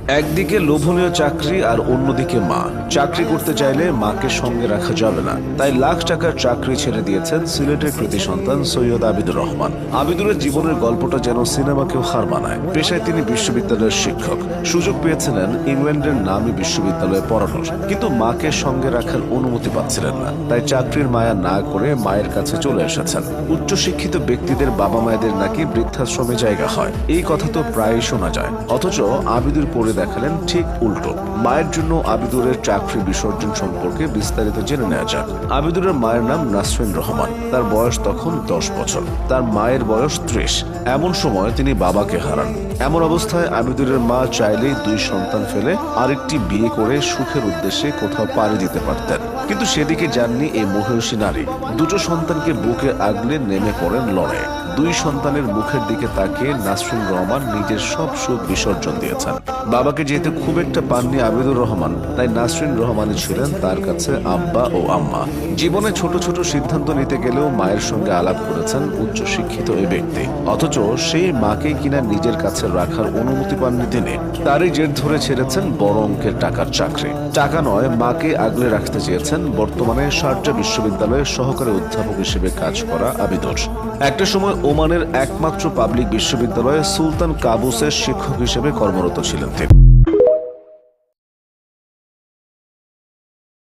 একদিকে লোভনীয় চাকরি আর অন্যদিকে মা। চাকরি করতে চাইলে মাকে সঙ্গে রাখা যাবে না, তাই লাখ টাকার চাকরি ছেড়ে দিয়েছেন সিলেটের কৃতি সন্তান সৈয়দ আবিদুর রহমান। আবিদুরের জীবনের গল্পটা যেন সিনেমাকেও হার মানায়। পেশায় তিনি বিশ্ববিদ্যালয়ের শিক্ষক। সুযোগ পেয়েছিলেন ইংল্যান্ডের নামী বিশ্ববিদ্যালয়ে পড়ানোর, কিন্তু মাকে সঙ্গে রাখার অনুমতি পাচ্ছিলেন না। তাই চাকরির মায়া না করে মায়ের কাছে চলে এসেছেন। উচ্চশিক্ষিত ব্যক্তিদের বাবা মায়েদের নাকি বৃদ্ধাশ্রমে জায়গা হয়, এই কথা তো প্রায়ই শোনা যায়। অথচ আবিদুর করে দেখালেন ঠিক উল্টো। মায়ের জন্য আবিদুরের চাকরি বিসর্জন সম্পর্কে বিস্তারিত জেনে নেওয়া যাক। আবিদুরের মায়ের নাম নাসরিন রহমান। তার বয়স তখন 10 বছর, তার মায়ের বয়স 30। এমন সময় তিনি বাবাকে হারান। এমন অবস্থায় আবিদুরের মা চাইলেই 2 সন্তান ফেলে আরেকটি বিয়ে করে সুখের উদ্দেশ্যে কোথাও পাড়ি দিতে পারতেন, কিন্তু সেদিকে যাননি এই মহিষী নারী। 2 সন্তানকে বুকে আগলে নেমে পড়েন লড়াইয়ে। 2 সন্তানের মুখের দিকে তাকিয়ে নাসরিন রহমান নিজের সব সুখ বিসর্জন দিয়েছেন। বাবাকে যেহেতু খুব একটা পাননি আবিদুর রহমান, তাই নাসরিন রহমানই ছিলেন তার কাছে আব্বা ও আম্মা। জীবনে ছোট ছোট সিদ্ধান্ত নিতে গেলেও মায়ের সঙ্গে আলাপ করেছেন উচ্চশিক্ষিত এই ব্যক্তি। অথচ সেই মাকে কিনা নিজের কাছে রাখার অনুমতি পাননি তিনি। তারই জের ধরে ছেড়েছেন বড় অঙ্কের টাকার চাকরি। টাকা নয়, মাকে আগলে রাখতে চেয়েছেন বর্তমানে শারজা বিশ্ববিদ্যালয়ের সহকারী অধ্যাপক হিসেবে কাজ করা আবিদুর। একটা সময় ওমানের একমাত্র পাবলিক বিশ্ববিদ্যালয়ে সুলতান কাবুসের শিক্ষক হিসেবে কর্মরত ছিলেন তিনি।